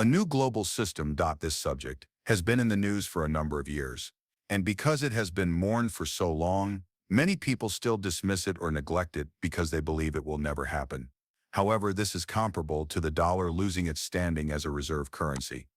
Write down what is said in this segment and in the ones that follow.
A new global system. This subject has been in the news for a number of years, and because it has been mourned for so long, many people still dismiss it or neglect it because they believe it will never happen. However, this is comparable to the dollar losing its standing as a reserve currency.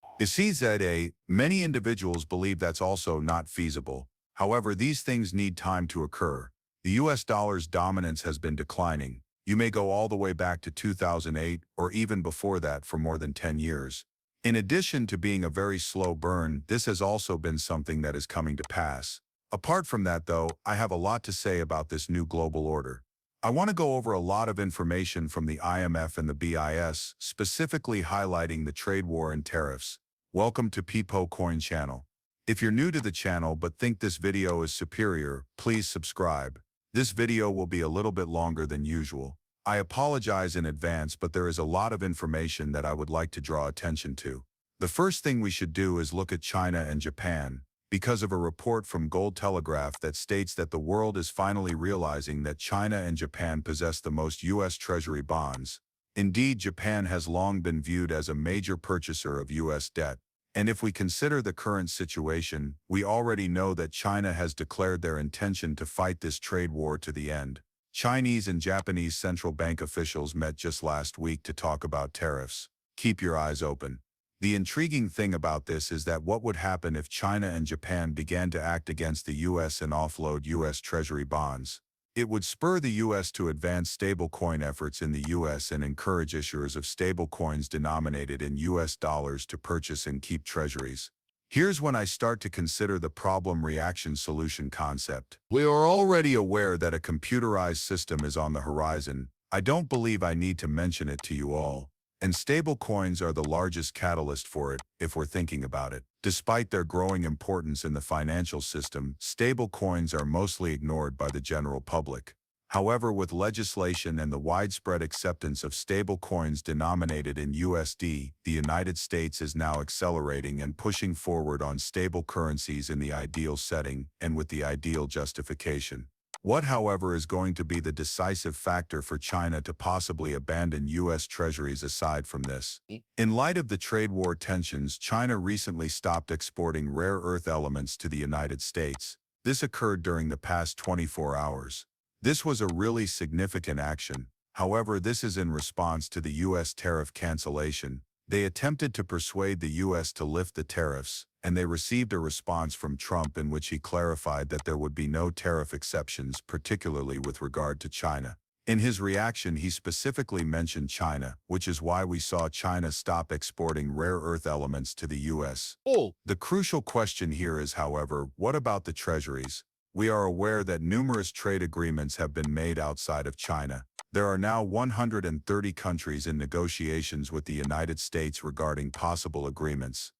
Many individuals believe that's also not feasible. However, these things need time to occur. The US dollar's dominance has been declining. You may go all the way back to 2008 or even before that for more than 10 years. In addition to being a very slow burn, this has also been something that is coming to pass. Apart from that, though, I have a lot to say about this new global order. I want to go over a lot of information from the IMF and the BIS, specifically highlighting the trade war and tariffs. Welcome to Peepo Coin channel. If you're new to the channel but think this video is superior, please subscribe. This video will be a little bit longer than usual. I apologize in advance, but there is a lot of information that I would like to draw attention to. The first thing we should do is look at China and Japan, because of a report from Gold Telegraph that states that the world is finally realizing that China and Japan possess the most U.S. Treasury bonds. Indeed, Japan has long been viewed as a major purchaser of U.S. debt. And if we consider the current situation, we already know that China has declared their intention to fight this trade war to the end. Chinese and Japanese central bank officials met just last week to talk about tariffs. Keep your eyes open. The intriguing thing about this is that what would happen if China and Japan began to act against the U.S. and offload U.S. Treasury bonds? It would spur the U.S. to advance stablecoin efforts in the U.S. and encourage issuers of stablecoins denominated in U.S. dollars to purchase and keep treasuries. Here's when I start to consider the problem-reaction-solution concept. We are already aware that a computerized system is on the horizon. I don't believe I need to mention it to you all. And stablecoins are the largest catalyst for it, if we're thinking about it. Despite their growing importance in the financial system, stablecoins are mostly ignored by the general public. However, with legislation and the widespread acceptance of stablecoins denominated in USD, the United States is now accelerating and pushing forward on stable currencies in the ideal setting and with the ideal justification. What, however, is going to be the decisive factor for China to possibly abandon U.S. treasuries aside from this? In light of the trade war tensions, China recently stopped exporting rare earth elements to the United States. This occurred during the past 24 hours. This was a really significant action. However, this is in response to the U.S. tariff cancellation. They attempted to persuade the U.S. to lift the tariffs, and they received a response from Trump in which he clarified that there would be no tariff exceptions, particularly with regard to China. In his reaction, he specifically mentioned China, which is why we saw China stop exporting rare earth elements to the U.S. The crucial question here is, however, what about the treasuries? We are aware that numerous trade agreements have been made outside of China. There are now 130 countries in negotiations with the United States regarding possible agreements.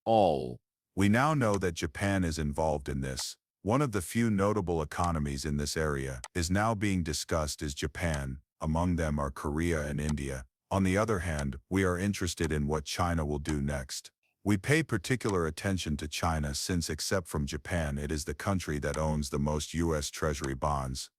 We now know that Japan is involved in this. One of the few notable economies in this area is now being discussed is Japan. Among them are Korea and India. On the other hand, we are interested in what China will do next. We pay particular attention to China since, except from Japan, it is the country that owns the most U.S. Treasury bonds.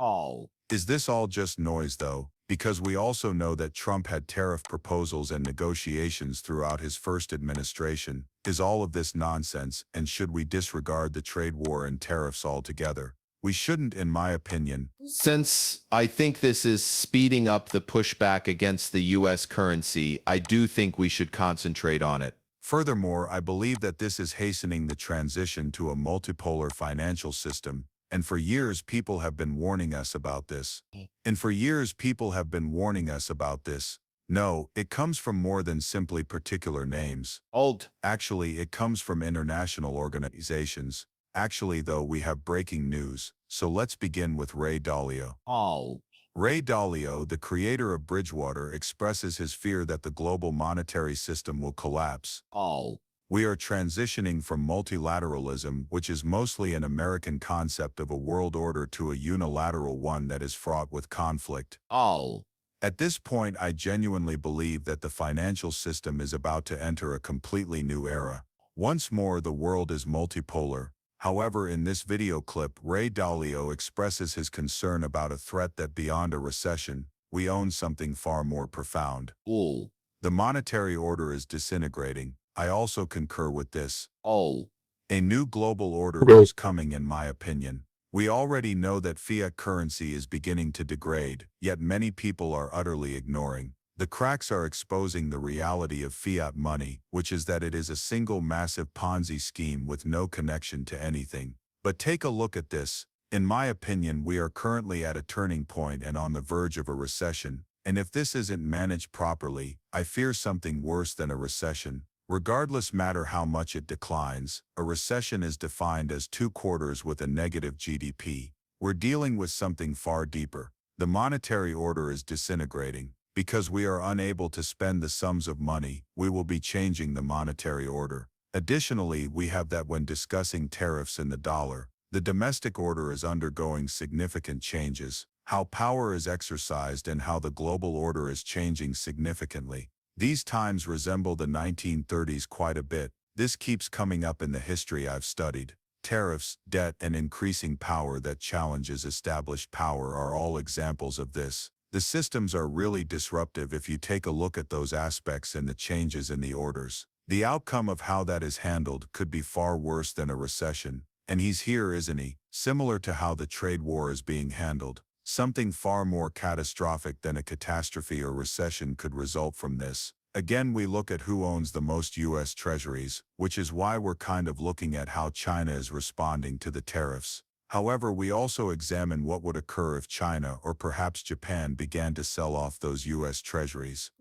Is this all just noise, though? Because we also know that Trump had tariff proposals and negotiations throughout his first administration. Is all of this nonsense, and should we disregard the trade war and tariffs altogether? We shouldn't, in my opinion. Since I think this is speeding up the pushback against the U.S. currency, I do think we should concentrate on it. Furthermore, I believe that this is hastening the transition to a multipolar financial system, and for years people have been warning us about this. No, it comes from more than simply particular names. Actually, it comes from international organizations. Actually, though, we have breaking news, so let's begin with Ray Dalio. Ray Dalio, the creator of Bridgewater, expresses his fear that the global monetary system will collapse. We are transitioning from multilateralism, which is mostly an American concept of a world order, to a unilateral one that is fraught with conflict. At this point, I genuinely believe that the financial system is about to enter a completely new era. Once more, the world is multipolar. However, in this video clip, Ray Dalio expresses his concern about a threat that beyond a recession, we own something far more profound. The monetary order is disintegrating. I also concur with this. All. A new global order is coming in my opinion. We already know that fiat currency is beginning to degrade, yet many people are utterly ignoring. The cracks are exposing the reality of fiat money, which is that it is a single massive Ponzi scheme with no connection to anything. But take a look at this. In my opinion, we are currently at a turning point and on the verge of a recession. And if this isn't managed properly, I fear something worse than a recession. Regardless matter how much it declines, a recession is defined as 2 quarters with a negative GDP. We're dealing with something far deeper. The monetary order is disintegrating. Because we are unable to spend the sums of money, we will be changing the monetary order. Additionally, we have that when discussing tariffs in the dollar, the domestic order is undergoing significant changes, how power is exercised and how the global order is changing significantly. These times resemble the 1930s quite a bit. This keeps coming up in the history I've studied. Tariffs, debt, and increasing power that challenges established power are all examples of this. The systems are really disruptive if you take a look at those aspects and the changes in the orders. The outcome of how that is handled could be far worse than a recession. And he's here, isn't he? Similar to how the trade war is being handled. Something far more catastrophic than a catastrophe or recession could result from this. Again, we look at who owns the most U.S. treasuries, which is why we're kind of looking at how China is responding to the tariffs. However, we also examine what would occur if China or perhaps Japan began to sell off those U.S. treasuries.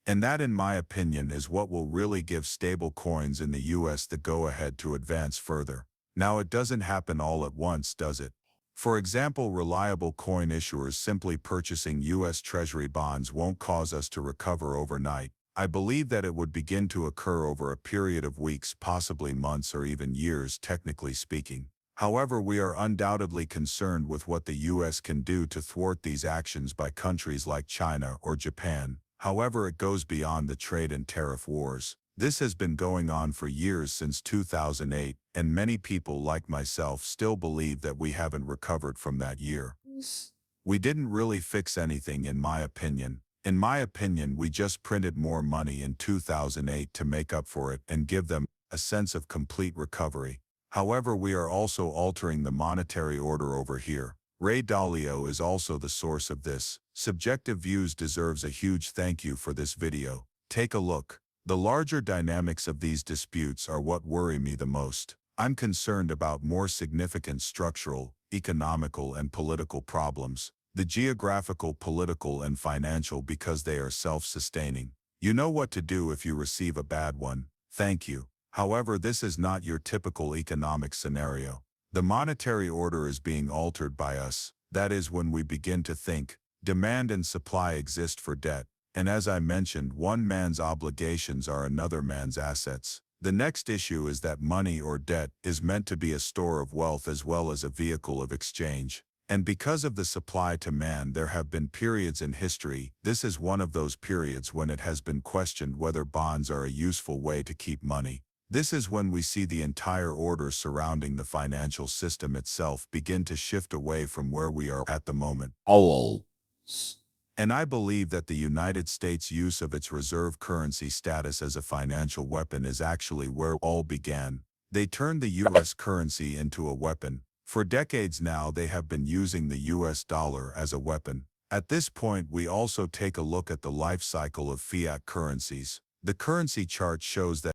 And that, in my opinion, is what will really give stable coins in the U.S. the go-ahead to advance further. Now, it doesn't happen all at once, does it? For example, reliable coin issuers simply purchasing U.S. Treasury bonds won't cause us to recover overnight. I believe that it would begin to occur over a period of weeks, possibly months or even years, technically speaking. However, we are undoubtedly concerned with what the U.S. can do to thwart these actions by countries like China or Japan. However, it goes beyond the trade and tariff wars. This has been going on for years since 2008, and many people like myself still believe that we haven't recovered from that year. We didn't really fix anything, in my opinion. In my opinion, we just printed more money in 2008 to make up for it and give them a sense of complete recovery. However, we are also altering the monetary order over here. Ray Dalio is also the source of this. Subjective Views deserves a huge thank you for this video. Take a look. The larger dynamics of these disputes are what worry me the most. I'm concerned about more significant structural, economical, and political problems. The geographical, political, and financial because they are self-sustaining. You know what to do if you receive a bad one. Thank you. However, this is not your typical economic scenario. The monetary order is being altered by us. That is when we begin to think. Demand and supply exist for debt. And as I mentioned, one man's obligations are another man's assets. The next issue is that money or debt is meant to be a store of wealth as well as a vehicle of exchange. And because of the supply to man, there have been periods in history. This is one of those periods when it has been questioned whether bonds are a useful way to keep money. This is when we see the entire order surrounding the financial system itself begin to shift away from where we are at the moment. And I believe that the United States' use of its reserve currency status as a financial weapon is actually where all began. They turned the U.S. currency into a weapon. For decades now, they have been using the U.S. dollar as a weapon. At this point, we also take a look at the life cycle of fiat currencies. The currency chart shows that